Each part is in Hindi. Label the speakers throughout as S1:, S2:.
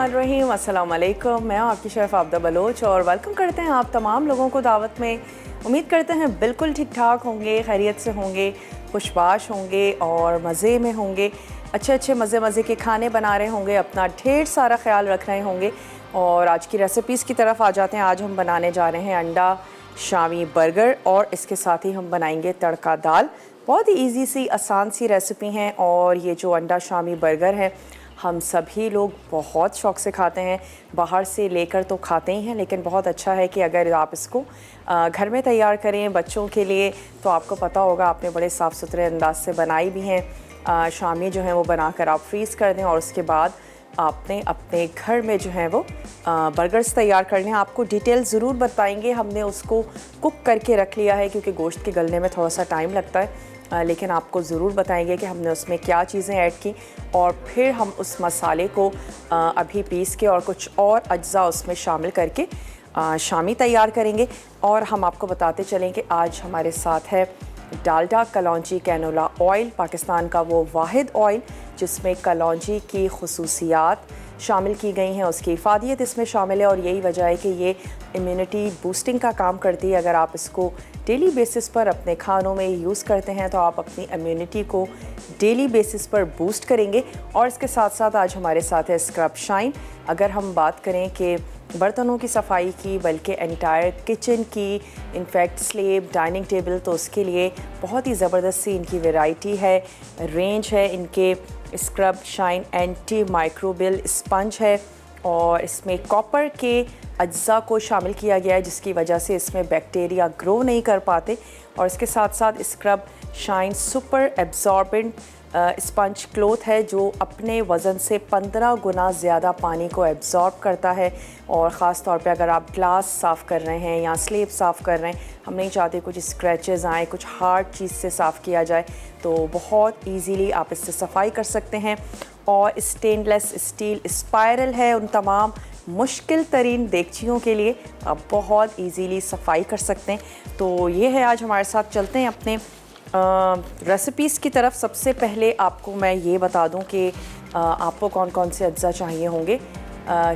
S1: बिस्मिल्लाहिर्रहमानिर्रहीम, अस्सलाम वालेकुम। मैं हूं आपकी शेफ़ आबदा बलोच और वेलकम करते हैं आप तमाम लोगों को दावत में। उम्मीद करते हैं बिल्कुल ठीक ठाक होंगे, खैरियत से होंगे, खुशबाश होंगे और मज़े में होंगे, अच्छे अच्छे मज़े के खाने बना रहे होंगे, अपना ढेर सारा ख्याल रख रहे होंगे। और आज की रेसिपीज़ की तरफ आ जाते हैं। आज हम बनाने जा रहे हैं अंडा शामी बर्गर और इसके साथ ही हम बनाएंगे तड़का दाल। बहुत ही ईजी सी आसान सी रेसिपी हैं। और ये जो अंडा शामी बर्गर है हम सभी लोग बहुत शौक़ से खाते हैं, बाहर से लेकर तो खाते ही हैं, लेकिन बहुत अच्छा है कि अगर आप इसको घर में तैयार करें बच्चों के लिए, तो आपको पता होगा आपने बड़े साफ़ सुथरे अंदाज से बनाई भी हैं। शामी जो है वो बनाकर आप फ्रीज़ कर दें और उसके बाद आपने अपने घर में जो है वो बर्गर्स तैयार करने हैं। आपको डिटेल ज़रूर बताएंगे। हमने उसको कुक करके रख लिया है क्योंकि गोश्त के गलने में थोड़ा सा टाइम लगता है, लेकिन आपको ज़रूर बताएंगे कि हमने उसमें क्या चीज़ें ऐड की और फिर हम उस मसाले को अभी पीस के और कुछ और अज्जा उसमें शामिल करके शामी तैयार करेंगे। और हम आपको बताते चलें कि आज हमारे साथ है डालडा कलौंजी कैनोला ऑयल, पाकिस्तान का वो वाहिद ऑयल जिसमें कलौंजी की खुसूसियात शामिल की गई हैं, उसकी इफ़ादियत इसमें शामिल है। और यही वजह है कि ये इम्यूनिटी बूस्टिंग का काम करती है। अगर आप इसको डेली बेसिस पर अपने खानों में यूज़ करते हैं तो आप अपनी इम्यूनिटी को डेली बेसिस पर बूस्ट करेंगे। और इसके साथ साथ आज हमारे साथ है स्क्रब शाइन। अगर हम बात करें कि बर्तनों की सफाई की, बल्कि एंटायर किचन की, इनफैक्ट स्लेब, डाइनिंग टेबल, तो उसके लिए बहुत ही ज़बरदस्त सी इनकी वैरायटी है, रेंज है। इनके scrub shine anti microbial sponge है और इसमें कॉपर के अज्जा को शामिल किया गया है जिसकी वजह से इसमें बैक्टीरिया ग्रो नहीं कर पाते। और इसके साथ साथ scrub shine super absorbent sponge cloth है जो अपने वज़न से 15 गुना ज़्यादा पानी को एब्जॉर्ब करता है। और ख़ास तौर पे अगर आप ग्लास साफ़ कर रहे हैं या स्लेब साफ़ कर रहे हैं, हम नहीं चाहते कुछ स्क्रैचेस आएँ, कुछ हार्ड चीज़ से साफ़ किया जाए, तो बहुत ईजीली आप इससे सफाई कर सकते हैं। और स्टेनलेस स्टील स्पायरल है उन तमाम मुश्किल तरीन देगचियों के लिए, आप बहुत ईजीली सफाई कर सकते हैं। तो ये है, आज हमारे साथ चलते हैं अपने रेसिपीज़ की तरफ। सबसे पहले आपको मैं ये बता दूं कि आपको कौन कौन से अज्जा चाहिए होंगे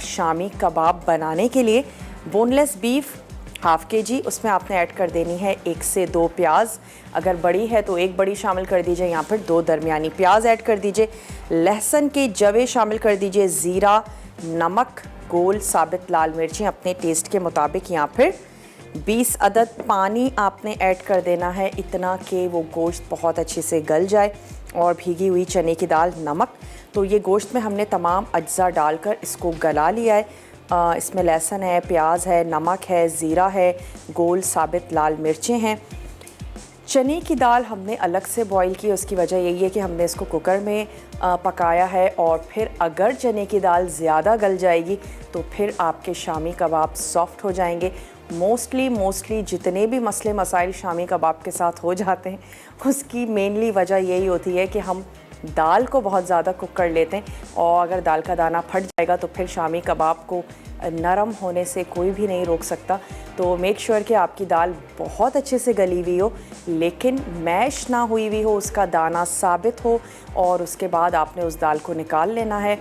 S1: शामी कबाब बनाने के लिए। बोनलेस बीफ हाफ़ kg, उसमें आपने ऐड कर देनी है 1 से 2 प्याज। अगर बड़ी है तो 1 बड़ी शामिल कर दीजिए या फिर 2 दरमियानी प्याज ऐड कर दीजिए। लहसुन के जवे शामिल कर दीजिए, ज़ीरा, नमक, गोल साबित लाल मिर्चें अपने टेस्ट के मुताबिक, या फिर 20 अदद पानी आपने ऐड कर देना है, इतना कि वो गोश्त बहुत अच्छे से गल जाए। और भीगी हुई चने की दाल, नमक। तो ये गोश्त में हमने तमाम अज्जा डालकर इसको गला लिया है। इसमें लहसुन है, प्याज है, नमक है, ज़ीरा है, गोल साबित लाल मिर्चें हैं। चने की दाल हमने अलग से बॉईल की, उसकी वजह यही है कि हमने इसको कुकर में पकाया है। और फिर अगर चने की दाल ज़्यादा गल जाएगी तो फिर आपके शामी कबाब सॉफ्ट हो जाएंगे। मोस्टली जितने भी मसले मसाइल शामी कबाब के साथ हो जाते हैं, उसकी मेनली वजह यही होती है कि हम दाल को बहुत ज़्यादा कुक कर लेते हैं। और अगर दाल का दाना फट जाएगा तो फिर शामी कबाब को नरम होने से कोई भी नहीं रोक सकता। तो मेक श्योर कि आपकी दाल बहुत अच्छे से गली हुई हो, लेकिन मैश ना हुई हुई हो, उसका दाना साबित हो। और उसके बाद आपने उस दाल को निकाल लेना है,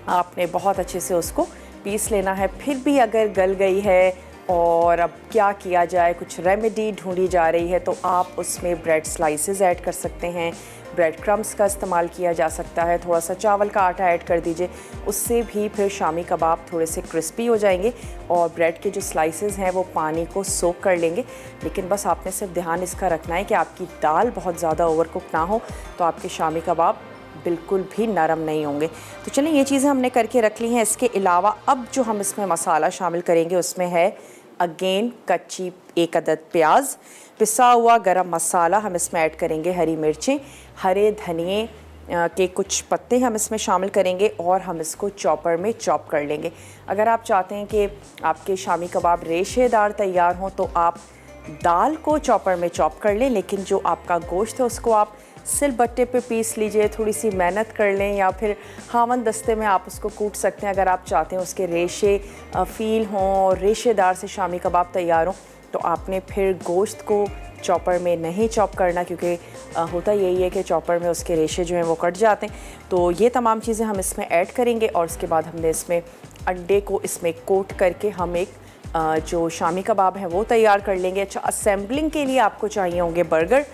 S1: आपने बहुत अच्छे से उसको पीस लेना है। फिर भी अगर गल गई है और अब क्या किया जाए, कुछ रेमेडी ढूंढी जा रही है, तो आप उसमें ब्रेड स्लाइसेस ऐड कर सकते हैं, ब्रेड क्रम्स का इस्तेमाल किया जा सकता है, थोड़ा सा चावल का आटा ऐड कर दीजिए, उससे भी फिर शामी कबाब थोड़े से क्रिस्पी हो जाएंगे और ब्रेड के जो स्लाइसेस हैं वो पानी को सोक कर लेंगे। लेकिन बस आपने सिर्फ ध्यान इसका रखना है कि आपकी दाल बहुत ज़्यादा ओवरकुक ना हो, तो आपके शामी कबाब बिल्कुल भी नरम नहीं होंगे। तो चलिए, ये चीज़ें हमने करके रख ली हैं। इसके अलावा अब जो हम इसमें मसाला शामिल करेंगे उसमें है अगेन कच्ची 1 अदद प्याज, पिसा हुआ गरम मसाला हम इसमें ऐड करेंगे, हरी मिर्चें, हरे धनिए के कुछ पत्ते हम इसमें शामिल करेंगे और हम इसको चॉपर में चॉप कर लेंगे। अगर आप चाहते हैं कि आपके शामी कबाब रेशेदार तैयार हों तो आप दाल को चॉपर में चॉप कर लें, लेकिन जो आपका गोश्त है उसको आप सिलबट्टे पे पीस लीजिए, थोड़ी सी मेहनत कर लें, या फिर हावन दस्ते में आप उसको कूट सकते हैं। अगर आप चाहते हैं उसके रेशे फील हों और रेशेदार से शामी कबाब तैयार हों, तो आपने फिर गोश्त को चॉपर में नहीं चॉप करना, क्योंकि होता यही है कि चॉपर में उसके रेशे जो हैं वो कट जाते हैं। तो ये तमाम चीज़ें हम इसमें ऐड करेंगे और उसके बाद हमने इसमें अंडे को इसमें कोट करके हम एक जो शामी कबाब हैं वो तैयार कर लेंगे। अच्छा, असेंबलिंग के लिए आपको चाहिए होंगे बर्गर।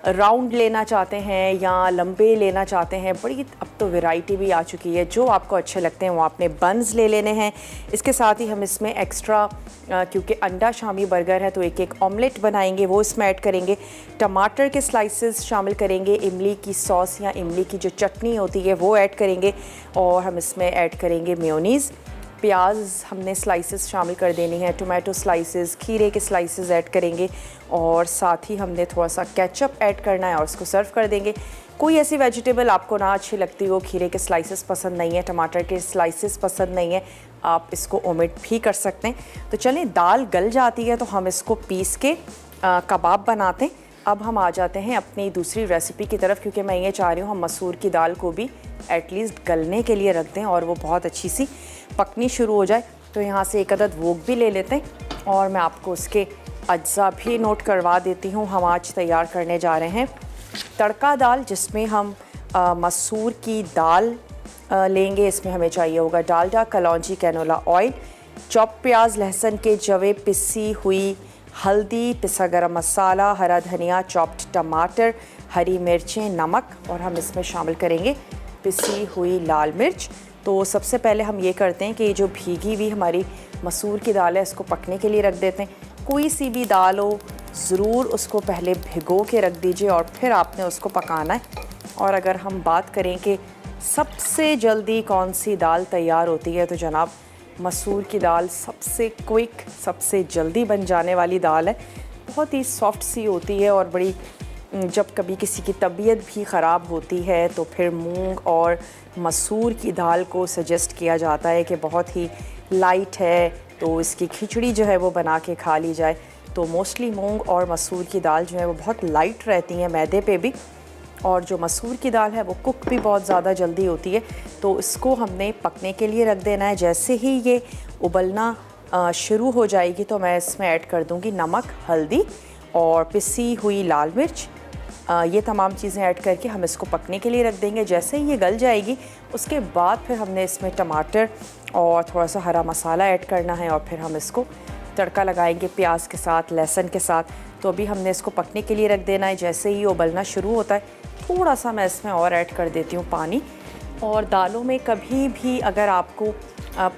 S1: राउंड लेना चाहते हैं या लंबे लेना चाहते हैं, बड़ी अब तो वैरायटी भी आ चुकी है, जो आपको अच्छे लगते हैं वो आपने बन्स ले लेने हैं। इसके साथ ही हम इसमें एक्स्ट्रा क्योंकि अंडा शामी बर्गर है तो एक ऑमलेट बनाएंगे, वो इसमें ऐड करेंगे। टमाटर के स्लाइसेस शामिल करेंगे, इमली की सॉस या इमली की जो चटनी होती है वो ऐड करेंगे और हम इसमें ऐड करेंगे मेयोनीज़। प्याज हमने स्लाइसेस शामिल कर देनी है, टोमेटो स्लाइसेस, खीरे के स्लाइसेस ऐड करेंगे और साथ ही हमने थोड़ा सा केचप ऐड करना है और उसको सर्व कर देंगे। कोई ऐसी वेजिटेबल आपको ना अच्छी लगती हो, खीरे के स्लाइसेस पसंद नहीं है, टमाटर के स्लाइसेस पसंद नहीं है, आप इसको ओमिट भी कर सकते हैं। तो चलें, दाल गल जाती है तो हम इसको पीस के कबाब बनाते हैं। अब हम आ जाते हैं अपनी दूसरी रेसिपी की तरफ, क्योंकि मैं ये चाह रही हूँ हम मसूर की दाल को भी एटलीस्ट गलने के लिए रख दें और वो बहुत अच्छी सी पकनी शुरू हो जाए। तो यहाँ से एक अदद वोग भी ले लेते हैं और मैं आपको उसके अज्जा भी नोट करवा देती हूँ। हम आज तैयार करने जा रहे हैं तड़का दाल, जिसमें हम मसूर की दाल लेंगे। इसमें हमें चाहिए होगा डालडा, कलौंजी, कैनोला ऑयल, चॉप प्याज, लहसुन के जवे, पिसी हुई हल्दी, पिसा गरम मसाला, हरा धनिया, चॉप्ड टमाटर, हरी मिर्चें, नमक और हम इसमें शामिल करेंगे पिसी हुई लाल मिर्च। तो सबसे पहले हम ये करते हैं कि जो भीगी हुई हमारी मसूर की दाल है इसको पकने के लिए रख देते हैं। कोई सी भी दाल हो, ज़रूर उसको पहले भिगो के रख दीजिए और फिर आपने उसको पकाना है। और अगर हम बात करें कि सबसे जल्दी कौन सी दाल तैयार होती है, तो जनाब मसूर की दाल सबसे क्विक, सबसे जल्दी बन जाने वाली दाल है। बहुत ही सॉफ्ट सी होती है और बड़ी, जब कभी किसी की तबीयत भी ख़राब होती है तो फिर मूंग और मसूर की दाल को सजेस्ट किया जाता है कि बहुत ही लाइट है तो इसकी खिचड़ी जो है वो बना के खा ली जाए। तो मोस्टली मूंग और मसूर की दाल जो है वो बहुत लाइट रहती हैं मैदे पे भी, और जो मसूर की दाल है वो कुक भी बहुत ज़्यादा जल्दी होती है। तो इसको हमने पकने के लिए रख देना है। जैसे ही ये उबलना शुरू हो जाएगी तो मैं इसमें ऐड कर दूँगी नमक, हल्दी और पिसी हुई लाल मिर्च। ये तमाम चीज़ें ऐड करके हम इसको पकने के लिए रख देंगे। जैसे ही ये गल जाएगी उसके बाद फिर हमने इसमें टमाटर और थोड़ा सा हरा मसाला ऐड करना है और फिर हम इसको तड़का लगाएंगे प्याज के साथ, लहसुन के साथ। तो अभी हमने इसको पकने के लिए रख देना है। जैसे ही उबलना शुरू होता है थोड़ा सा मैं इसमें और ऐड कर देती हूँ पानी। और दालों में कभी भी अगर आपको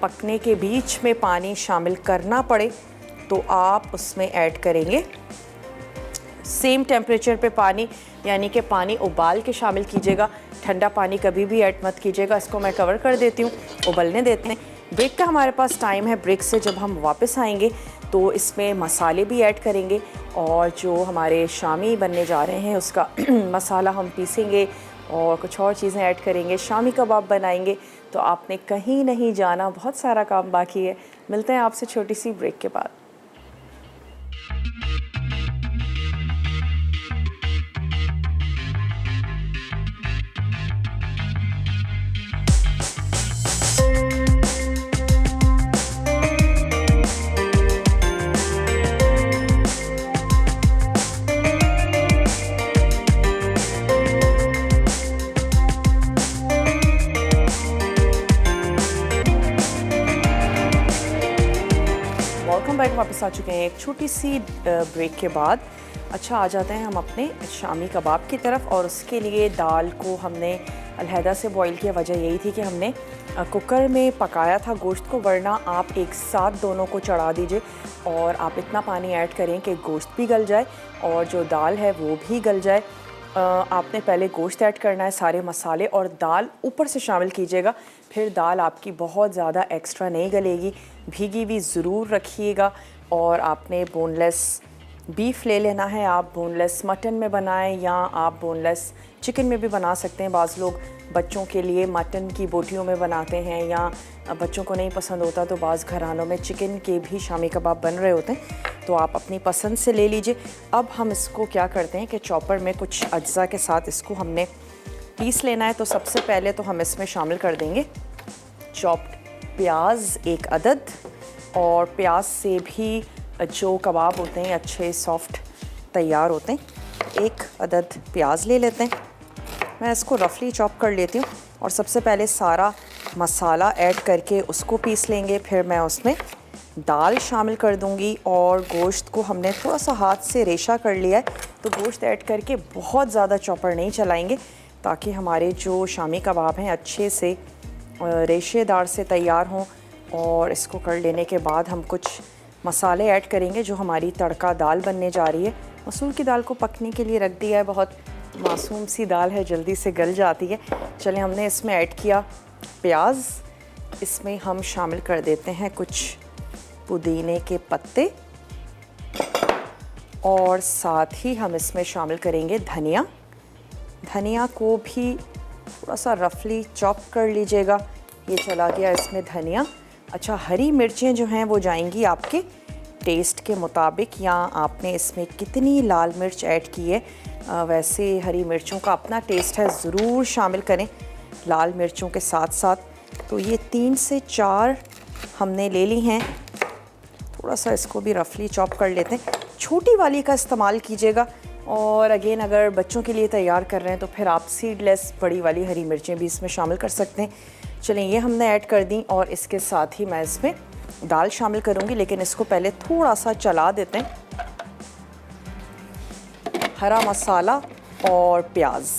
S1: पकने के बीच में पानी शामिल करना पड़े तो आप उसमें ऐड करेंगे सेम टेम्परेचर पे पानी, यानी कि पानी उबाल के शामिल कीजिएगा, ठंडा पानी कभी भी ऐड मत कीजिएगा। इसको मैं कवर कर देती हूँ, उबलने देते हैं। ब्रेक का हमारे पास टाइम है। ब्रेक से जब हम वापस आएंगे तो इसमें मसाले भी ऐड करेंगे और जो हमारे शामी बनने जा रहे हैं उसका मसाला हम पीसेंगे और कुछ और चीज़ें ऐड करेंगे, शामी कबाब बनाएंगे। तो आपने कहीं नहीं जाना, बहुत सारा काम बाकी है। मिलते हैं आपसे छोटी सी ब्रेक के बाद। वापस आ चुके हैं एक छोटी सी ब्रेक के बाद। अच्छा, आ जाते हैं हम अपने शामी कबाब की तरफ। और उसके लिए दाल को हमने अलहदा से बॉईल किया। वजह यही थी कि हमने कुकर में पकाया था गोश्त को, वरना आप एक साथ दोनों को चढ़ा दीजिए और आप इतना पानी ऐड करें कि गोश्त भी गल जाए और जो दाल है वो भी गल जाए। आपने पहले गोश्त ऐड करना है, सारे मसाले और दाल ऊपर से शामिल कीजिएगा, फिर दाल आपकी बहुत ज़्यादा एक्स्ट्रा नहीं गलेगी। भीगी हुई ज़रूर रखिएगा। और आपने बोनलेस बीफ ले लेना है, आप बोनलेस मटन में बनाएं या आप बोनलेस चिकन में भी बना सकते हैं। बाज़ लोग बच्चों के लिए मटन की बोटियों में बनाते हैं, या बच्चों को नहीं पसंद होता तो बाज़ घरानों में चिकन के भी शामी कबाब बन रहे होते हैं। तो आप अपनी पसंद से ले लीजिए। अब हम इसको क्या करते हैं कि चॉपर में कुछ अज्जा के साथ इसको हमने पीस लेना है। तो सबसे पहले तो हम इसमें शामिल कर देंगे चॉप्ड प्याज एक अदद, और प्याज से भी जो कबाब होते हैं अच्छे सॉफ्ट तैयार होते हैं। एक अदद प्याज ले लेते हैं, मैं इसको रफली चॉप कर लेती हूँ और सबसे पहले सारा मसाला ऐड करके उसको पीस लेंगे। फिर मैं उसमें दाल शामिल कर दूंगी और गोश्त को हमने थोड़ा सा हाथ से रेशा कर लिया है, तो गोश्त ऐड करके बहुत ज़्यादा चॉपर नहीं चलाएंगे ताकि हमारे जो शामी कबाब हैं अच्छे से रेशेदार से तैयार हों। और इसको कर लेने के बाद हम कुछ मसाले ऐड करेंगे जो हमारी तड़का दाल बनने जा रही है। मसूर की दाल को पकने के लिए रख दिया है, बहुत मासूम सी दाल है, जल्दी से गल जाती है। चलें, हमने इसमें ऐड किया प्याज, इसमें हम शामिल कर देते हैं कुछ पुदीने के पत्ते और साथ ही हम इसमें शामिल करेंगे धनिया। धनिया को भी थोड़ा सा रफली चॉप कर लीजिएगा। ये चला गया इसमें धनिया। अच्छा, हरी मिर्चें जो हैं वो जाएंगी आपके टेस्ट के मुताबिक, या आपने इसमें कितनी लाल मिर्च ऐड की है। वैसे हरी मिर्चों का अपना टेस्ट है, ज़रूर शामिल करें लाल मिर्चों के साथ साथ। तो ये 3 से 4 हमने ले ली हैं। थोड़ा सा इसको भी रफली चॉप कर लेते हैं। छोटी वाली का इस्तेमाल कीजिएगा, और अगेन अगर बच्चों के लिए तैयार कर रहे हैं तो फिर आप सीडलेस बड़ी वाली हरी मिर्चें भी इसमें शामिल कर सकते हैं। चलें, ये हमने ऐड कर दी और इसके साथ ही मैं इसमें दाल शामिल करूँगी, लेकिन इसको पहले थोड़ा सा चला देते हैं। हरा मसाला और प्याज,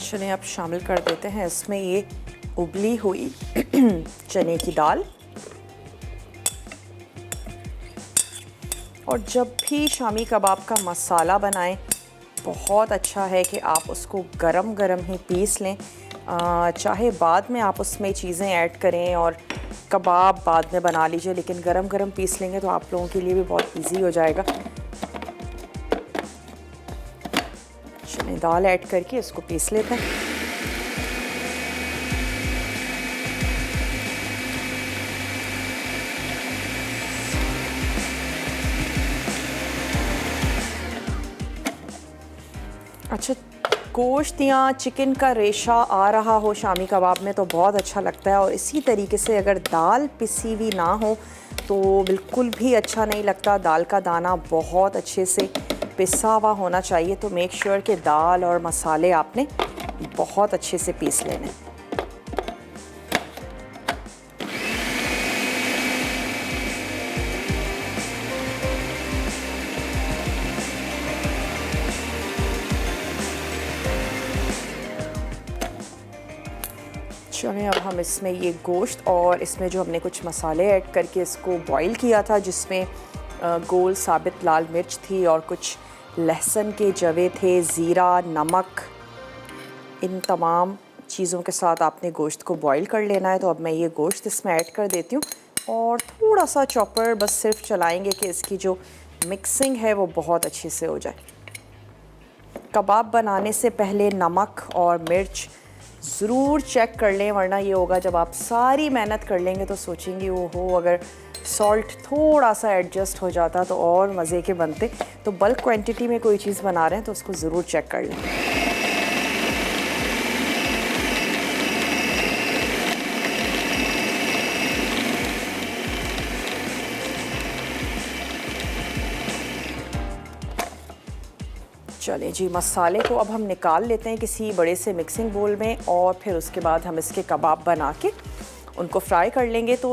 S1: चलें अब शामिल कर देते हैं इसमें ये उबली हुई चने की दाल। और जब भी शामी कबाब का मसाला बनाएं, बहुत अच्छा है कि आप उसको गरम गरम ही पीस लें। चाहे बाद में आप उसमें चीज़ें ऐड करें और कबाब बाद में बना लीजिए, लेकिन गरम गरम पीस लेंगे तो आप लोगों के लिए भी बहुत इजी हो जाएगा। चलिए, दाल ऐड करके इसको पीस लेते हैं। अच्छा, गोश्त या चिकन का रेशा आ रहा हो शामी कबाब में तो बहुत अच्छा लगता है, और इसी तरीके से अगर दाल पिसी हुई ना हो तो बिल्कुल भी अच्छा नहीं लगता। दाल का दाना बहुत अच्छे से पिसा हुआ होना चाहिए, तो मेक श्योर कि दाल और मसाले आपने बहुत अच्छे से पीस लेने। चलिए, अब हम इसमें ये गोश्त और इसमें जो हमने कुछ मसाले ऐड करके इसको बॉईल किया था, जिसमें गोल साबित लाल मिर्च थी और कुछ लहसुन के जवे थे, ज़ीरा, नमक, इन तमाम चीज़ों के साथ आपने गोश्त को बॉईल कर लेना है। तो अब मैं ये गोश्त इसमें ऐड कर देती हूँ और थोड़ा सा चॉपर बस सिर्फ चलाएंगे कि इसकी जो मिक्सिंग है वो बहुत अच्छे से हो जाए। कबाब बनाने से पहले नमक और मिर्च ज़रूर चेक कर लें, वरना ये होगा जब आप सारी मेहनत कर लेंगे तो सोचेंगे ओहो, अगर सॉल्ट थोड़ा सा एडजस्ट हो जाता तो और मज़े के बनते। तो बल्क क्वांटिटी में कोई चीज़ बना रहे हैं तो उसको ज़रूर चेक कर लें। चलें जी, मसाले को अब हम निकाल लेते हैं किसी बड़े से मिक्सिंग बोल में, और फिर उसके बाद हम इसके कबाब बना के उनको फ्राई कर लेंगे। तो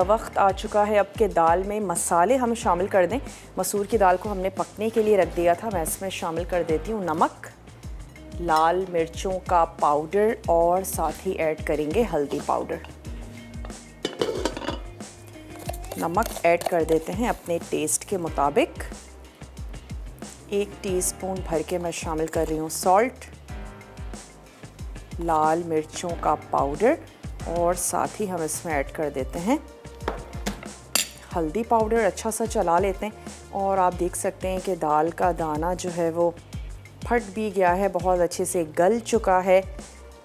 S1: वक्त आ चुका है अब के दाल में मसाले हम शामिल कर दें। मसूर की दाल को हमने पकने के लिए रख दिया था। मैं इसमें शामिल कर देती हूँ नमक, लाल मिर्चों का पाउडर और साथ ही ऐड करेंगे हल्दी पाउडर। नमक ऐड कर देते हैं अपने टेस्ट के मुताबिक। 1 टीस्पून भर के मैं शामिल कर रही हूँ सॉल्ट, लाल मिर्चों का पाउडर, और साथ ही हम इसमें ऐड कर देते हैं हल्दी पाउडर। अच्छा सा चला लेते हैं और आप देख सकते हैं कि दाल का दाना जो है वो फट भी गया है, बहुत अच्छे से गल चुका है।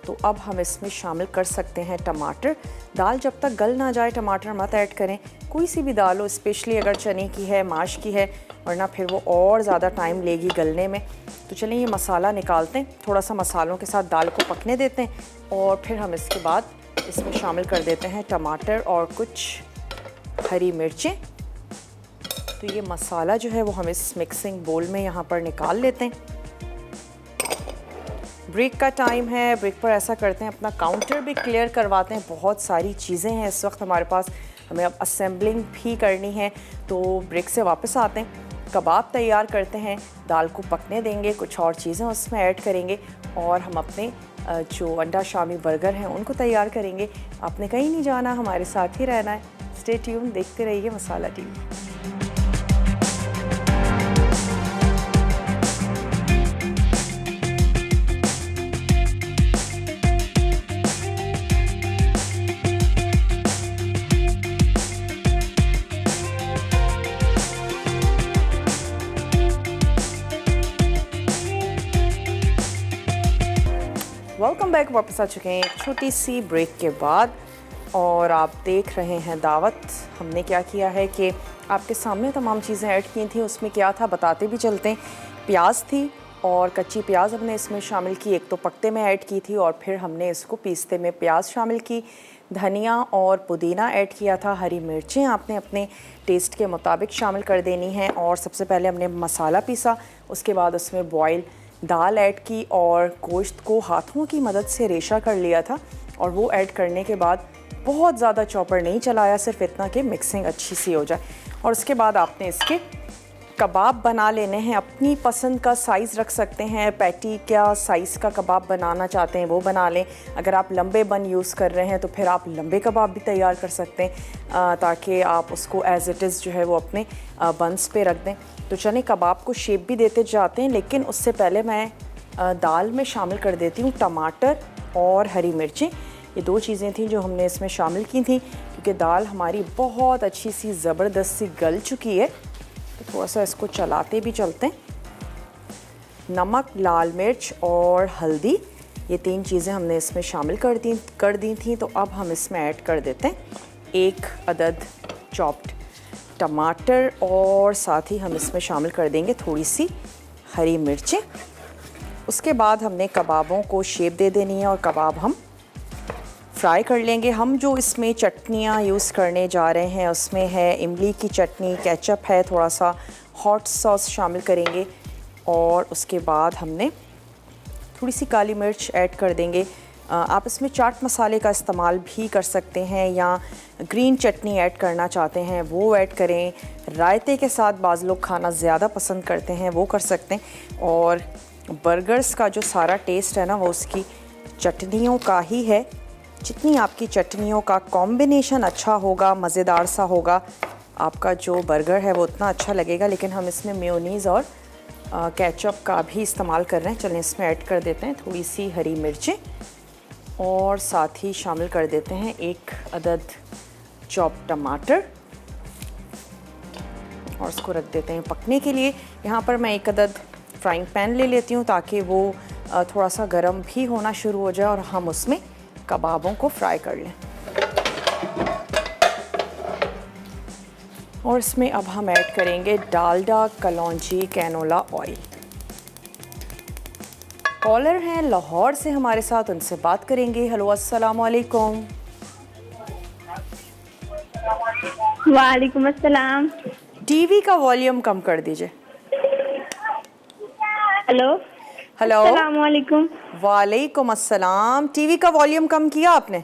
S1: तो अब हम इसमें शामिल कर सकते हैं टमाटर। दाल जब तक गल ना जाए टमाटर मत ऐड करें, कोई सी भी दाल हो, स्पेशली अगर चने की है, माश की है, वरना फिर वो और ज़्यादा टाइम लेगी गलने में। तो चलिए ये मसाला निकालते हैं, थोड़ा सा मसालों के साथ दाल को पकने देते हैं और फिर हम इसके बाद इसमें शामिल कर देते हैं टमाटर और कुछ हरी मिर्चें। तो ये मसाला जो है वो हम इस मिक्सिंग बोल में यहाँ पर निकाल लेते हैं। ब्रेक का टाइम है, ब्रेक पर ऐसा करते हैं अपना काउंटर भी क्लियर करवाते हैं। बहुत सारी चीज़ें हैं इस वक्त हमारे पास, हमें अब असेंबलिंग भी करनी है। तो ब्रेक से वापस आते हैं, कबाब तैयार करते हैं, दाल को पकने देंगे, कुछ और चीज़ें उसमें ऐड करेंगे और हम अपने जो अंडा शामी बर्गर हैं उनको तैयार करेंगे। आपने कहीं नहीं जाना, हमारे साथ ही रहना है। स्टे ट्यून, देखते रहिए मसाला टीवी। वेलकम बैक, वापस आ चुके हैं एक छोटी सी ब्रेक के बाद और आप देख रहे हैं दावत। हमने क्या किया है कि आपके सामने तमाम चीज़ें ऐड की थी, उसमें क्या था बताते भी चलते हैं। प्याज थी और कच्ची प्याज हमने इसमें शामिल की, एक तो पकते में ऐड की थी और फिर हमने इसको पीसते में प्याज शामिल की। धनिया और पुदीना ऐड किया था। हरी मिर्चें आपने अपने टेस्ट के मुताबिक शामिल कर देनी हैं। और सबसे पहले हमने मसाला पीसा, उसके बाद उसमें बॉयल दाल ऐड की और गोश्त को हाथों की मदद से रेशा कर लिया था। और वो ऐड करने के बाद बहुत ज़्यादा चॉपर नहीं चलाया, सिर्फ इतना कि मिक्सिंग अच्छी सी हो जाए। और उसके बाद आपने इसके कबाब बना लेने हैं। अपनी पसंद का साइज़ रख सकते हैं, पैटी क्या साइज़ का कबाब बनाना चाहते हैं वो बना लें। अगर आप लंबे बन यूज़ कर रहे हैं तो फिर आप लंबे कबाब भी तैयार कर सकते हैं, ताकि आप उसको एज़ इट इज़ जो है वो अपने बंस पे रख दें। तो चलिए कबाब को शेप भी देते जाते हैं, लेकिन उससे पहले मैं दाल में शामिल कर देती हूँ टमाटर और हरी मिर्चें। ये दो चीज़ें थी जो हमने इसमें शामिल की थी, क्योंकि दाल हमारी बहुत अच्छी सी ज़बरदस्त सी गल चुकी है। तो थोड़ा सा इसको चलाते भी चलते हैं। नमक, लाल मिर्च और हल्दी, ये तीन चीज़ें हमने इसमें शामिल कर दी थी। तो अब हम इसमें ऐड कर देते हैं 1 अदद चॉप्ड टमाटर और साथ ही हम इसमें शामिल कर देंगे थोड़ी सी हरी मिर्चें। उसके बाद हमने कबाबों को शेप दे देनी है और कबाब हम फ्राई कर लेंगे। हम जो इसमें चटनियाँ यूज़ करने जा रहे हैं उसमें है इमली की चटनी, केचप है, थोड़ा सा हॉट सॉस शामिल करेंगे और उसके बाद हमने थोड़ी सी काली मिर्च ऐड कर देंगे। आप इसमें चाट मसाले का इस्तेमाल भी कर सकते हैं या ग्रीन चटनी ऐड करना चाहते हैं वो ऐड करें। रायते के साथ बाज़ लोग खाना ज़्यादा पसंद करते हैं, वो कर सकते हैं। और बर्गर्स का जो सारा टेस्ट है ना वो उसकी चटनियों का ही है। जितनी आपकी चटनियों का कॉम्बिनेशन अच्छा होगा, मज़ेदार सा होगा, आपका जो बर्गर है वो उतना अच्छा लगेगा। लेकिन हम इसमें मेयोनीज़ और केचप का भी इस्तेमाल कर रहे हैं। चलिए इसमें ऐड कर देते हैं थोड़ी सी हरी मिर्चें और साथ ही शामिल कर देते हैं 1 अदद चॉप टमाटर और उसको रख देते हैं पकने के लिए। यहाँ पर मैं 1 अदद फ्राइंग पैन ले लेती हूँ ताकि वो थोड़ा सा गर्म भी होना शुरू हो जाए और हम उसमें कबाबों को फ्राई कर लें। और इसमें अब हम ऐड करेंगे डालडा कलौंजी कैनोला ऑयल। कॉलर हैं लाहौर से हमारे साथ, उनसे बात करेंगे। हेलो, अस्सलाम वालेकुम।
S2: वालेकुम अस्सलाम।
S1: टीवी का वॉल्यूम कम कर दीजिए।
S2: हेलो
S1: हेलो,
S2: अस्सलाम वालेकुम।
S1: वालेकुम अस्सलाम। टीवी का वॉल्यूम कम किया आपने?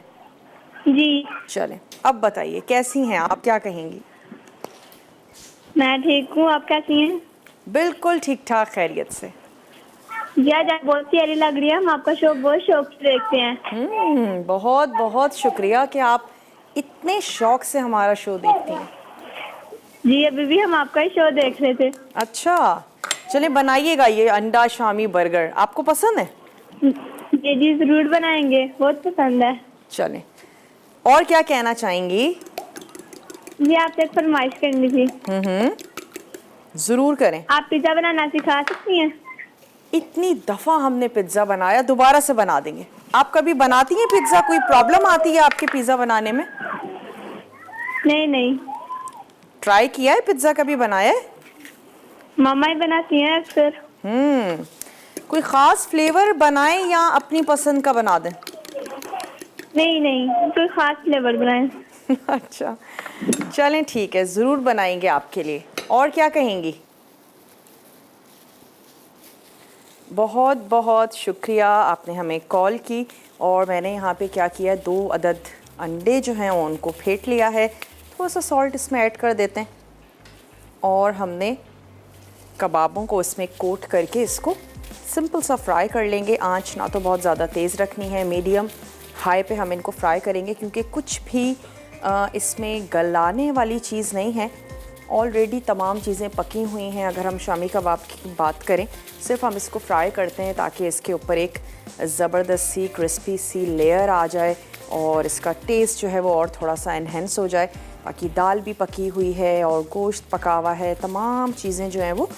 S2: जी
S1: चलें, अब बताइए कैसी हैं आप, क्या कहेंगी?
S2: मैं ठीक हूँ, आप कैसी हैं?
S1: बिल्कुल ठीक ठाक, खैरियत से।
S2: जी आज आप बहुत प्यारी लग रही है, हम आपका शो बहुत शौक से देखते हैं।
S1: बहुत बहुत शुक्रिया कि आप इतने शौक से हमारा शो देखती हैं।
S2: जी अभी भी हम आपका ही शो देख रहे थे।
S1: अच्छा, चलिए बनाइएगा ये अंडा शामी बर्गर, आपको पसंद है?
S2: जी जी जरूर बनाएंगे, बहुत पसंद है।
S1: चलें, और क्या कहना चाहेंगी?
S2: जी आपसे एक फरमाइश करनी थी।
S1: ज़रूर करें।
S2: आप पिज्जा बनाना सिखा सकती हैं?
S1: इतनी दफ़ा हमने पिज़्ज़ा बनाया, दोबारा से बना देंगे। आप कभी बनाती हैं पिज़्ज़ा? कोई प्रॉब्लम आती है आपके पिज़्ज़ा बनाने में?
S2: नहीं नहीं।
S1: ट्राई किया है पिज़्ज़ा, कभी बनाया है?
S2: मामा ही बनाती हैं अक्सर।
S1: कोई ख़ास फ्लेवर बनाएं या अपनी पसंद का बना दें?
S2: नहीं नहीं, कोई खास फ्लेवर बनाए।
S1: अच्छा, चलें ठीक है, ज़रूर बनाएंगे आपके लिए। और क्या कहेंगी? बहुत बहुत शुक्रिया, आपने हमें कॉल की। और मैंने यहाँ पे क्या किया, 2 अदद अंडे जो हैं उनको फेंट लिया है। थोड़ा सा सॉल्ट इसमें ऐड कर देते हैं और हमने कबाबों को इसमें कोट करके इसको सिंपल सा फ्राई कर लेंगे। आंच ना तो बहुत ज़्यादा तेज़ रखनी है, मीडियम हाई पे हम इनको फ्राई करेंगे, क्योंकि कुछ भी इसमें गलाने वाली चीज़ नहीं है। ऑलरेडी तमाम चीज़ें पकी हुई हैं। अगर हम शामी कबाब की बात करें, सिर्फ हम इसको फ्राई करते हैं ताकि इसके ऊपर एक ज़बरदस्त सी क्रिस्पी सी लेयर आ जाए और इसका टेस्ट जो है वो और थोड़ा सा इन्हेंस हो जाए। बाकी दाल भी पकी हुई है और गोश्त पका हुआ है, तमाम चीज़ें जो हैं वो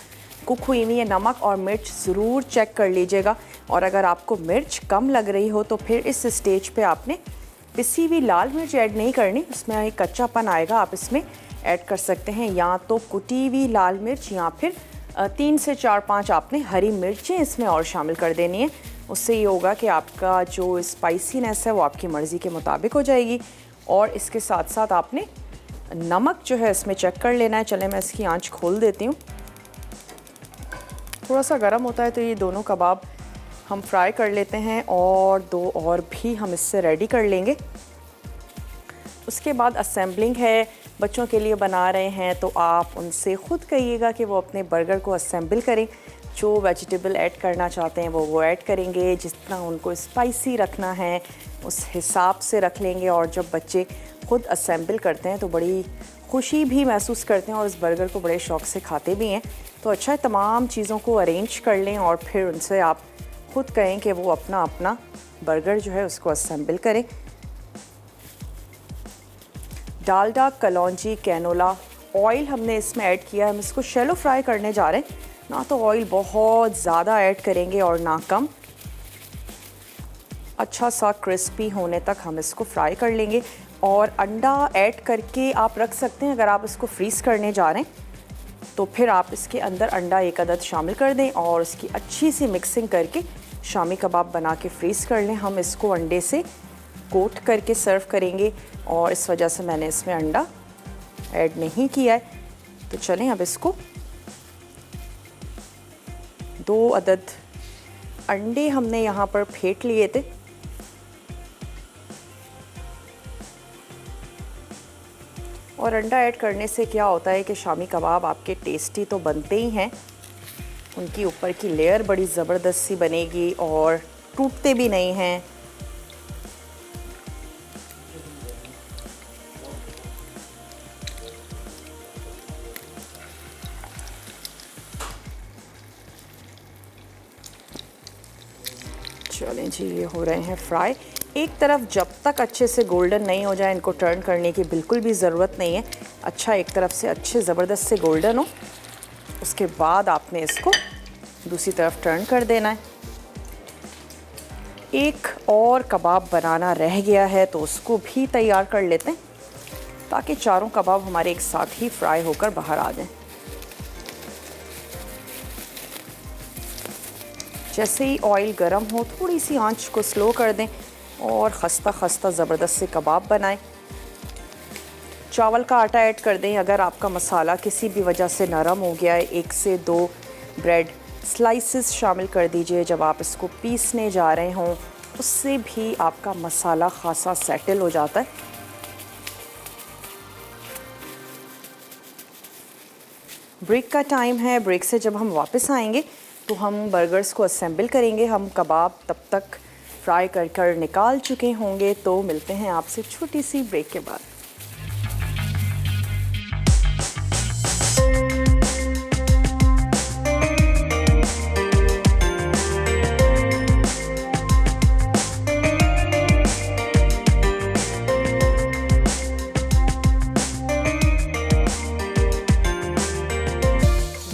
S1: कुक हुई हुई है। नमक और मिर्च ज़रूर चेक कर लीजिएगा, और अगर आपको मिर्च कम लग रही हो तो फिर इस स्टेज पे आपने पिसी हुई लाल मिर्च ऐड नहीं करनी, उसमें एक कच्चापन आएगा। आप इसमें ऐड कर सकते हैं या तो कुटी हुई लाल मिर्च या फिर 3 से 4-5 आपने हरी मिर्चें इसमें और शामिल कर देनी है। उससे ये होगा कि आपका जो स्पाइसीनेस है वो आपकी मर्ज़ी के मुताबिक हो जाएगी। और इसके साथ साथ आपने नमक जो है इसमें चेक कर लेना है। चलें मैं इसकी आंच खोल देती हूँ। थोड़ा सा गर्म होता है तो ये दोनों कबाब हम फ्राई कर लेते हैं और 2 और भी हम इससे रेडी कर लेंगे। उसके बाद असेंबलिंग है, बच्चों के लिए बना रहे हैं तो आप उनसे ख़ुद कहिएगा कि वो अपने बर्गर को असेंबल करें। जो वेजिटेबल ऐड करना चाहते हैं वो ऐड करेंगे, जितना उनको स्पाइसी रखना है उस हिसाब से रख लेंगे। और जब बच्चे ख़ुद असेंबल करते हैं तो बड़ी खुशी भी महसूस करते हैं और इस बर्गर को बड़े शौक़ से खाते भी हैं। तो अच्छा है, तमाम चीज़ों को अरेंज कर लें और फिर उनसे आप ख़ुद कहें कि वो अपना अपना बर्गर जो है उसको असेंबल करें। डालडा, कलौंजी, कैनोला ऑयल हमने इसमें ऐड किया है। हम इसको शैलो फ्राई करने जा रहे हैं, ना तो ऑयल बहुत ज़्यादा ऐड करेंगे और ना कम। अच्छा सा क्रिस्पी होने तक हम इसको फ्राई कर लेंगे। और अंडा ऐड करके आप रख सकते हैं। अगर आप इसको फ्रीज़ करने जा रहे हैं तो फिर आप इसके अंदर अंडा 1 अदद शामिल कर दें और उसकी अच्छी सी मिक्सिंग करके शामी कबाब बना के फ्रीज़ कर लें। हम इसको अंडे से कोट करके सर्व करेंगे और इस वजह से मैंने इसमें अंडा ऐड नहीं किया है। तो चलें अब इसको 2 अदद अंडे हमने यहाँ पर फेंट लिए थे। और अंडा ऐड करने से क्या होता है कि शामी कबाब आपके टेस्टी तो बनते ही हैं, उनकी ऊपर की लेयर बड़ी ज़बरदस्त सी बनेगी और टूटते भी नहीं हैं। चलें जी, ये हो रहे हैं फ्राई। एक तरफ जब तक अच्छे से गोल्डन नहीं हो जाए इनको टर्न करने की बिल्कुल भी ज़रूरत नहीं है। अच्छा, एक तरफ से अच्छे ज़बरदस्त से गोल्डन हो, उसके बाद आपने इसको दूसरी तरफ टर्न कर देना है। एक और कबाब बनाना रह गया है तो उसको भी तैयार कर लेते हैं ताकि चारों कबाब हमारे एक साथ ही फ्राई होकर बाहर आ जाएं। जैसे ही ऑयल गर्म हो, थोड़ी सी आंच को स्लो कर दें और खस्ता खस्ता ज़बरदस्त से कबाब बनाएं। चावल का आटा ऐड कर दें। अगर आपका मसाला किसी भी वजह से नरम हो गया है, 1 से 2 ब्रेड स्लाइसेस शामिल कर दीजिए जब आप इसको पीसने जा रहे हों, उससे भी आपका मसाला खासा सेटल हो जाता है। ब्रेक का टाइम है। ब्रेक से जब हम वापस आएंगे तो हम बर्गर्स को असेंबल करेंगे। हम कबाब तब तक फ्राई कर कर निकाल चुके होंगे। तो मिलते हैं आपसे छोटी सी ब्रेक के बाद।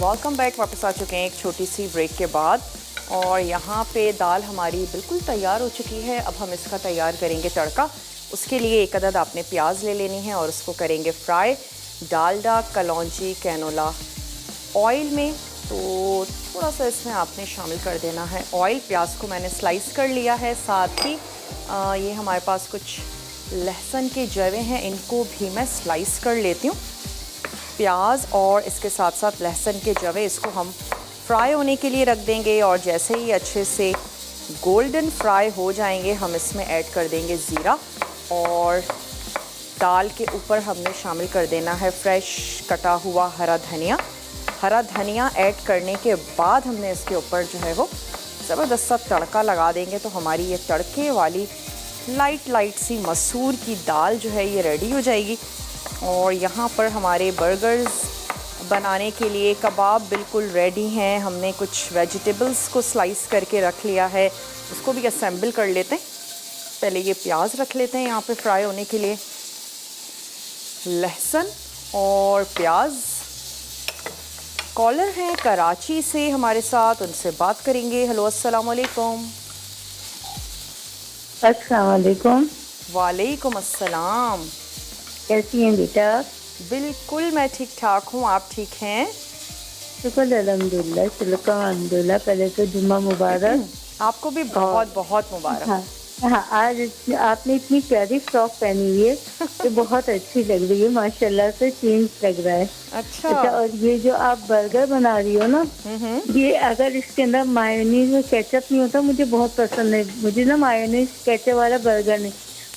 S1: Welcome back. वापस आ चुके हैं एक छोटी सी ब्रेक के बाद और यहाँ पे दाल हमारी बिल्कुल तैयार हो चुकी है। अब हम इसका तैयार करेंगे तड़का। उसके लिए 1 अदद आपने प्याज ले लेनी है और उसको करेंगे फ्राई। डालडा, कलौंजी, कैनोला ऑयल में तो थोड़ा सा इसमें आपने शामिल कर देना है ऑयल। प्याज को मैंने स्लाइस कर लिया है। साथ ही ये हमारे पास कुछ लहसुन के जवे हैं, इनको भी मैं स्लाइस कर लेती हूँ। प्याज और इसके साथ साथ लहसुन के जवे, इसको हम फ्राई होने के लिए रख देंगे और जैसे ही अच्छे से गोल्डन फ्राई हो जाएंगे हम इसमें ऐड कर देंगे ज़ीरा और दाल के ऊपर हमने शामिल कर देना है फ्रेश कटा हुआ हरा धनिया। हरा धनिया ऐड करने के बाद हमने इसके ऊपर जो है वो ज़बरदस्त सा तड़का लगा देंगे। तो हमारी ये तड़के वाली लाइट सी मसूर की दाल जो है ये रेडी हो जाएगी। और यहाँ पर हमारे बर्गर्स बनाने के लिए कबाब बिल्कुल रेडी हैं। हमने कुछ वेजिटेबल्स को स्लाइस करके रख लिया है, उसको भी असेंबल कर लेते हैं। पहले ये प्याज रख लेते हैं यहाँ पे फ्राई होने के लिए। लहसुन और प्याज। कॉलर हैं कराची से हमारे साथ, उनसे बात करेंगे। हेलो, अस्सलाम वालेकुम।
S3: अस्सलाम वालेकुम।
S1: वालेकुम अस्सलाम।
S3: कैसी हैं बेटा?
S1: बिल्कुल मैं ठीक ठाक हूँ, आप ठीक हैं?
S3: शुक्र अल्हम्दुलिल्लाह, अल्हम्दुलिल्लाह। पहले तो जुम्मा मुबारक।
S1: आपको भी बहुत बहुत मुबारक।
S3: हाँ हाँ, आज आपने इतनी प्यारी फ्रॉक पहनी हुई है तो बहुत अच्छी लग रही है, माशाल्लाह से चेंज लग रहा है।
S1: अच्छा,
S3: और ये जो आप बर्गर बना रही हो ना, ये अगर इसके अंदर मायोनीज और केचप नहीं होता मुझे बहुत पसंद है। मुझे ना मायोनीज केचप वाला बर्गर नहीं,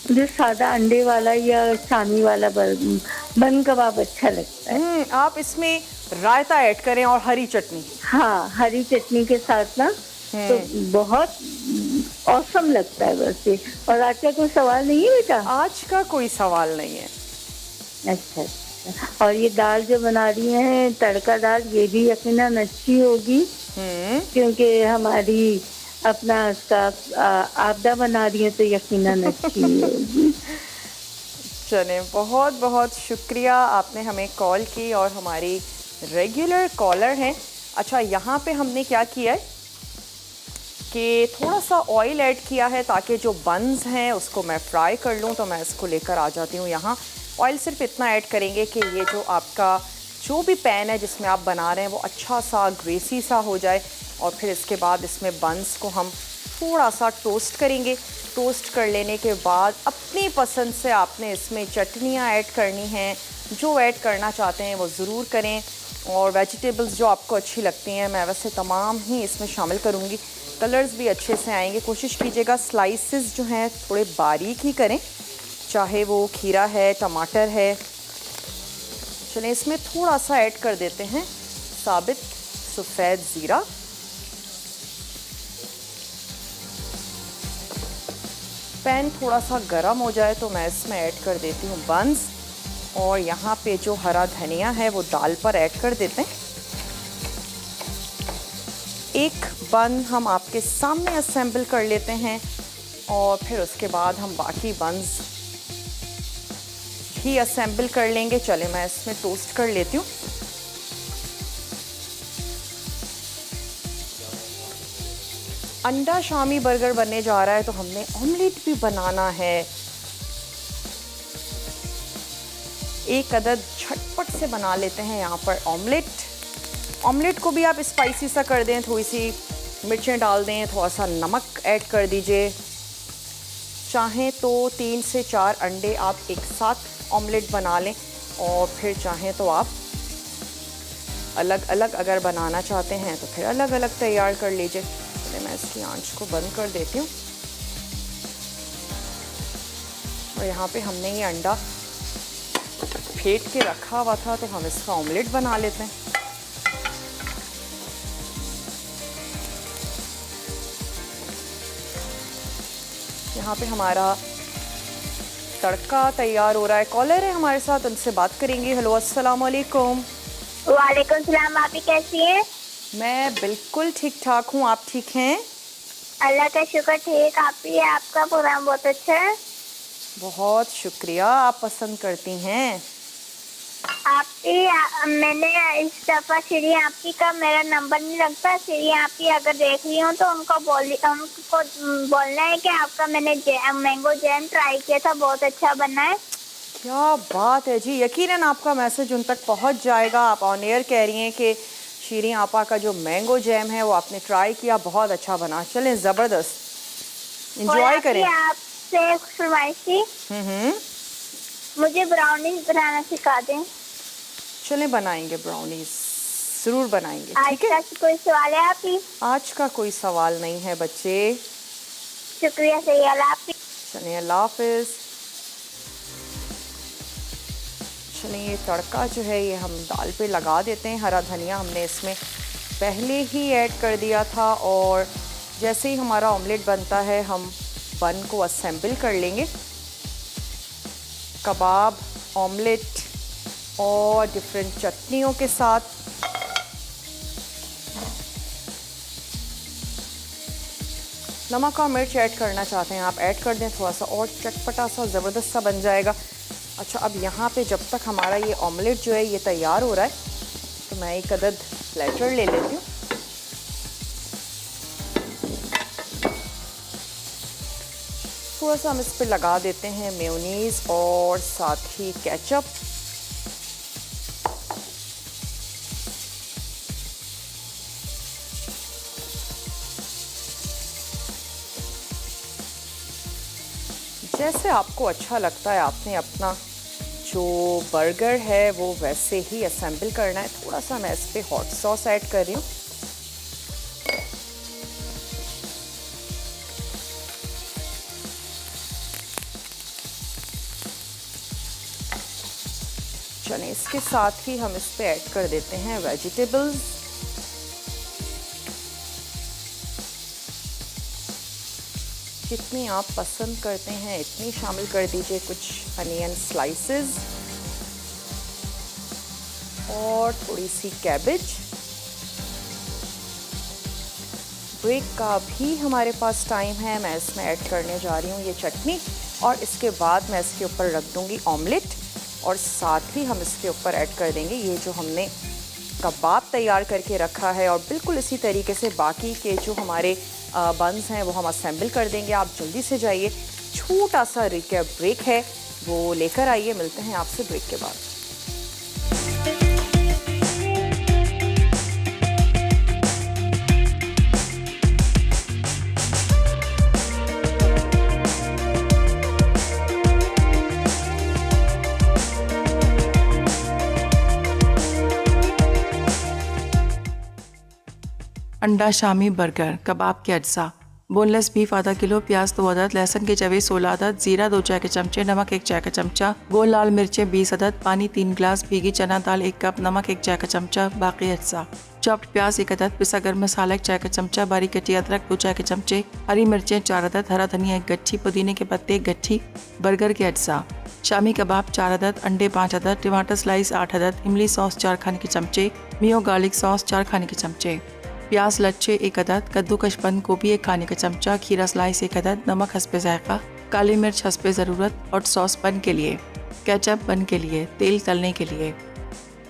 S3: मुझे सादा अंडे वाला या सानी वाला बन कबाब अच्छा लगता है।
S1: आप इसमें रायता ऐड करें और हरी चटनी।
S3: हाँ, हरी चटनी के साथ ना तो बहुत औसम लगता है बस ये। और आज का कोई सवाल नहीं है बेटा?
S1: आज का कोई सवाल नहीं है।
S3: अच्छा। और ये दाल जो बना रही हैं तड़का दाल, ये भी यकीनन अच्छी होगी क्योंकि हमारी अपना उसका आपदा बना रही है तो यकीनन अच्छी होगी।
S1: चलें, बहुत बहुत शुक्रिया, आपने हमें कॉल की और हमारी रेगुलर कॉलर हैं। अच्छा, यहाँ पे हमने क्या किया है कि थोड़ा सा ऑयल ऐड किया है ताकि जो बन्स हैं उसको मैं फ्राई कर लूँ। तो मैं इसको लेकर आ जाती हूँ यहाँ। ऑयल सिर्फ इतना ऐड करेंगे कि ये जो आपका जो भी पैन है जिसमें आप बना रहे हैं वो अच्छा सा ग्रेसी सा हो जाए। और फिर इसके बाद इसमें बन्स को हम थोड़ा सा टोस्ट करेंगे। टोस्ट कर लेने के बाद अपनी पसंद से आपने इसमें चटनियाँ ऐड करनी हैं, जो ऐड करना चाहते हैं वो ज़रूर करें। और वेजिटेबल्स जो आपको अच्छी लगती हैं मैं वैसे तमाम ही इसमें शामिल करूँगी। कलर्स भी अच्छे से आएंगे। कोशिश कीजिएगा स्लाइसेस जो हैं थोड़े बारीक ही करें, चाहे वो खीरा है, टमाटर है। चलें, इसमें थोड़ा सा ऐड कर देते हैं साबित सफ़ेद ज़ीरा। पैन थोड़ा सा गर्म हो जाए तो मैं इसमें ऐड कर देती हूँ बन्स। और यहाँ पे जो हरा धनिया है वो दाल पर ऐड कर देते हैं। एक बन हम आपके सामने असेंबल कर लेते हैं और फिर उसके बाद हम बाकी बन्स भी असेंबल कर लेंगे। चले, मैं इसमें टोस्ट कर लेती हूँ। अंडा शामी बर्गर बनने जा रहा है तो हमने ऑमलेट भी बनाना है। एक अदद झटपट से बना लेते हैं यहाँ पर ऑमलेट। ऑमलेट को भी आप स्पाइसी सा कर दें, थोड़ी सी मिर्चें डाल दें, थोड़ा सा नमक ऐड कर दीजिए। चाहें तो 3 से 4 अंडे आप एक साथ ऑमलेट बना लें और फिर चाहें तो आप अलग अलग अगर बनाना चाहते हैं तो फिर अलग अलग तैयार कर लीजिए। चलिए, मैं इसकी आंच को बंद कर देती हूँ। और यहाँ पे हमने ये अंडा फेंट के रखा हुआ था तो हम इसका ऑमलेट बना लेते हैं। यहाँ पे हमारा तड़का तैयार हो रहा है। कॉलर है हमारे साथ, उनसे बात करेंगे। हेलो, अस्सलाम वालेकुम।
S2: वालेकुम सलाम। आप ही कैसी हैं?
S1: मैं बिल्कुल ठीक ठाक हूँ, आप ठीक हैं?
S2: अल्लाह का शुक्र, ठीक। आप ही, आपका प्रोग्राम बहुत अच्छा है।
S1: बहुत शुक्रिया, आप पसंद करती हैं।
S2: मैंने इस दफा श्री आपकी का मेरा नंबर नहीं लगता। श्री आपकी अगर देख रही हो तो उनको बोलना है कि आपका मैंने मैंगो जैम ट्राई किया था, बहुत अच्छा बना है।
S1: क्या बात है जी, यकीनन आपका मैसेज उन तक पहुंच जाएगा। आप ऑन एयर कह रही हैं कि शीरीन आपा का जो मैंगो जैम है वो आपने ट्राई किया, बहुत अच्छा बना। चलें, ज़बरदस्त, इंजॉय करें।
S2: आपसे फरमाइश थी, मुझे ब्राउनीज बनाना सिखा दें।
S1: चलें, बनाएंगे ब्राउनीज, ज़रूर बनाएंगे।
S2: आज
S1: ठीक है,
S2: का कोई सवाल है आपकी?
S1: आज का कोई सवाल नहीं है बच्चे।
S2: शुक्रिया, सही, अल्लाह हाफिज़।
S1: चलिए, अल्लाह हाफिज़। चलिए, ये तड़का जो है ये हम दाल पे लगा देते हैं। हरा धनिया हमने इसमें पहले ही ऐड कर दिया था और जैसे ही हमारा ऑमलेट बनता है हम बन को असेंबल कर लेंगे। कबाब, ऑमलेट और डिफरेंट चटनियों के साथ। नमक और मिर्च ऐड करना चाहते हैं आप ऐड कर दें, थोड़ा सा और चटपटा सा ज़बरदस्त सा बन जाएगा। अच्छा, अब यहाँ पे जब तक हमारा ये ऑमलेट जो है ये तैयार हो रहा है तो मैं एक अदद प्लेटर ले लेती हूँ। थोड़ा सा हम इस पर लगा देते हैं मेयोनीज़ और साथ ही केचप। जैसे आपको अच्छा लगता है, आपने अपना जो बर्गर है वो वैसे ही असेंबल करना है। थोड़ा सा मैं इस पर हॉट सॉस ऐड कर रही हूँ। चलिए, इसके साथ ही हम इस पे ऐड कर देते हैं वेजिटेबल्स। जितनी आप पसंद करते हैं इतनी शामिल कर दीजिए। कुछ अनियन स्लाइसेस और थोड़ी सी कैबेज। ब्रेक का भी हमारे पास टाइम है। मैं इसमें ऐड करने जा रही हूँ ये चटनी और इसके बाद मैं इसके ऊपर रख दूँगी ऑमलेट और साथ ही हम इसके ऊपर ऐड कर देंगे ये जो हमने कबाब तैयार करके रखा है। और बिल्कुल इसी तरीके से बाकी के जो हमारे बंस हैं वो हम असेंबल कर देंगे। आप जल्दी से जाइए, छोटा सा रिकैप ब्रेक है वो लेकर आइए। मिलते हैं आपसे ब्रेक के बाद।
S4: अंडा शामी बर्गर, कबाब के अज्जा, बोनलेस बीफ आधा किलो, प्याज 2 अदद, लहसुन के जवे 16 अदद, जीरा 2 चाय के चमचे, नमक 1 चाय का चमचा, गोल लाल मिर्चें 20 अदद, पानी 3 गिलास, भीगी चना दाल 1 कप, नमक 1 चाय का चमचा, बाकी अज्जा। चॉप्ड प्याज 1 अदद, पिसा गर्म मसाला 1 चाय का चमचा, बारीक कटी अदरक 2 चाय के चमचे, हरी मिर्चें 4 अदद, हरा धनिया 1 गट्ठी, पुदीने के पत्ते 1 गट्ठी। बर्गर के अज्जा, शामी कबाब 4 अदद, अंडे 5 अदद, टमाटर स्लाइस 8 अदद, इमली सॉस 4 खाने के चमचे, मियो गार्लिक सॉस 4 खाने के चमचे, प्याज लच्छे 1 अदद, कद्दूकश बंद गोभी 1 खाने का चमचा, खीरा स्लाइस 1 अदद, नमक हस्बे जायका, काली मिर्च हस्बे ज़रूरत, हॉट सॉस बन के लिए, केचप बन के लिए, तेल तलने के लिए।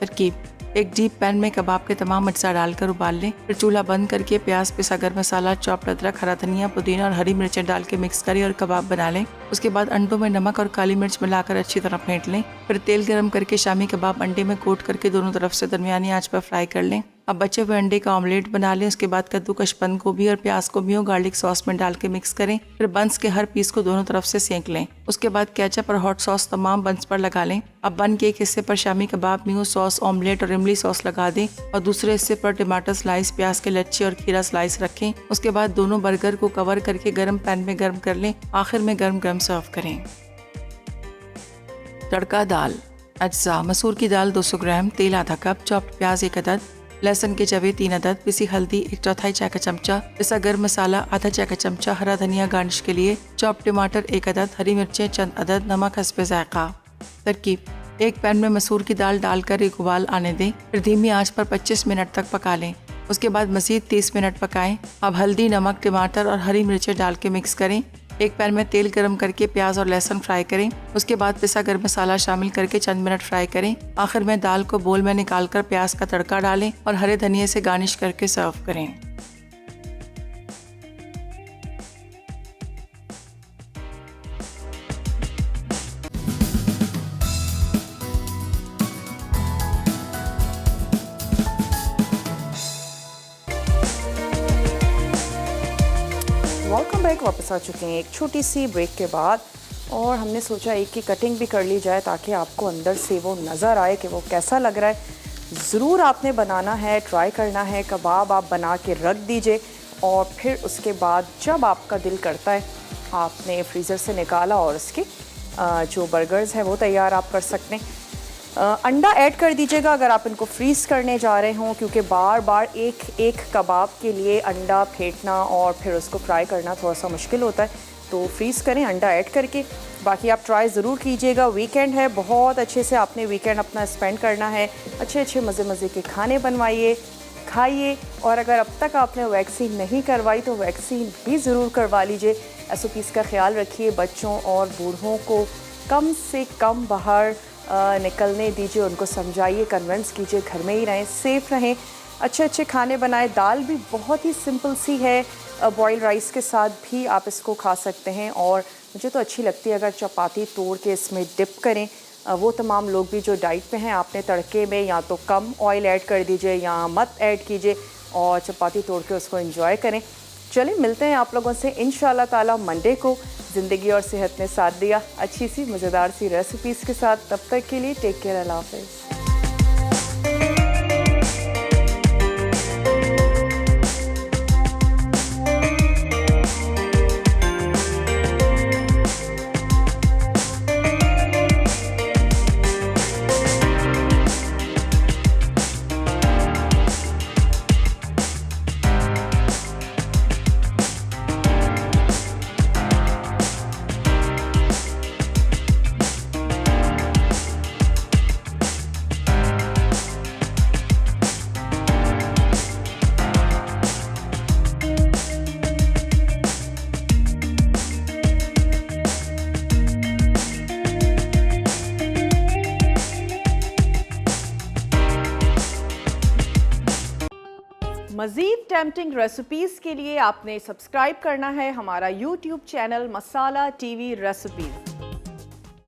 S4: तरकीब: एक डीप पैन में कबाब के तमाम अज्जा डालकर उबाल लें। फिर चूल्हा बंद करके प्याज, पिसा गर्म मसाला, चॉप्ड अदरक, हरा धनिया, पुदीना और हरी मिर्चें डाल के मिक्स करें और कबाब बना लें। उसके बाद अंडों में नमक और काली मिर्च मिलाकर अच्छी तरह फेंट लें। फिर तेल गर्म करके शामी कबाब अंडे में कोट करके दोनों तरफ से दरमियानी आंच पर फ्राई कर लें। अब बचे हुए अंडे का ऑमलेट बना लें। उसके बाद कद्दूकश बंद गोभी और प्याज को मियो गार्लिक सॉस में डाल के मिक्स करें। फिर बंस के हर पीस को दोनों तरफ से सेंक लें। उसके बाद केचप और हॉट सॉस तमाम बंस पर लगा लें। अब बन के एक हिस्से पर शामी कबाब, मियो सॉस, ऑमलेट और इमली सॉस लगा दें और दूसरे हिस्से पर टमाटर स्लाइस, प्याज के लच्छे और खीरा स्लाइस रखें। उसके बाद दोनों बर्गर को कवर करके गर्म पैन में गर्म कर लें। आखिर में गर्म गर्म सर्व करें। तड़का दाल अज्जा: मसूर की दाल 200 ग्राम, तेल आधा कप, चॉप्ड प्याज 1 अदद, लहसुन के जवे 3 अदद, पिसी हल्दी 1/4 चाय का चमचा, पिसा गर्म मसाला आधा चाय का चमचा, हरा धनिया गार्निश के लिए, चॉप्ड टमाटर 1 अदद, हरी मिर्चें चंद अदद, नमक हस्बे जायका। तरकीब: एक पैन में मसूर की दाल डालकर एक उबाल आने दें। फिर धीमी आंच पर 25 मिनट तक पका लें। उसके बाद मज़ीद 30 मिनट पकाएं। अब हल्दी, नमक, टमाटर और हरी मिर्चें डाल के मिक्स करें। एक पैन में तेल गरम करके प्याज और लहसुन फ्राई करें। उसके बाद पिसा गर्म मसाला शामिल करके चंद मिनट फ्राई करें। आखिर में दाल को बोल में निकालकर प्याज का तड़का डालें और हरे धनिये से गार्निश करके सर्व करें।
S1: बैक वापस आ चुके हैं एक छोटी सी ब्रेक के बाद, और हमने सोचा एक की कटिंग भी कर ली जाए ताकि आपको अंदर से वो नज़र आए कि वो कैसा लग रहा है। ज़रूर आपने बनाना है, ट्राई करना है। कबाब आप बना के रख दीजिए और फिर उसके बाद जब आपका दिल करता है आपने फ्रीज़र से निकाला और उसके जो बर्गर्स हैं वो तैयार आप कर सकते हैं। अंडा ऐड कर दीजिएगा अगर आप इनको फ्रीज़ करने जा रहे हों, क्योंकि बार बार एक एक कबाब के लिए अंडा फेंटना और फिर उसको फ्राई करना थोड़ा सा मुश्किल होता है। तो फ्रीज़ करें अंडा ऐड करके। बाकी आप ट्राई ज़रूर कीजिएगा। वीकेंड है, बहुत अच्छे से आपने वीकेंड अपना स्पेंड करना है। अच्छे अच्छे मज़े मज़े के खाने बनवाइए, खाइए। और अगर अब तक आपने वैक्सीन नहीं करवाई तो वैक्सीन भी ज़रूर करवा लीजिए। SOPs का ख्याल रखिए। बच्चों और बूढ़ों को कम से कम बाहर निकलने दीजिए, उनको समझाइए, कन्विंस कीजिए घर में ही रहें, सेफ़ रहें, अच्छे अच्छे खाने बनाएं। दाल भी बहुत ही सिंपल सी है, बॉयल राइस के साथ भी आप इसको खा सकते हैं। और मुझे तो अच्छी लगती है अगर चपाती तोड़ के इसमें डिप करें। वो तमाम लोग भी जो डाइट पे हैं, आपने तड़के में या तो कम ऑयल ऐड कर दीजिए या मत ऐड कीजिए और चपाती तोड़ के उसको एंजॉय करें। चलिए मिलते हैं आप लोगों से इंशाल्लाह ताला मंडे को। ज़िंदगी और सेहत ने साथ दिया अच्छी सी मज़ेदार सी रेसिपीज़ के साथ। तब तक के लिए टेक केयर, अल्लाह हाफ़िज़। मज़ीद टेम्पटिंग रेसिपीज़ के लिए आपने सब्सक्राइब करना है हमारा YouTube चैनल मसाला TV रेसिपीज़।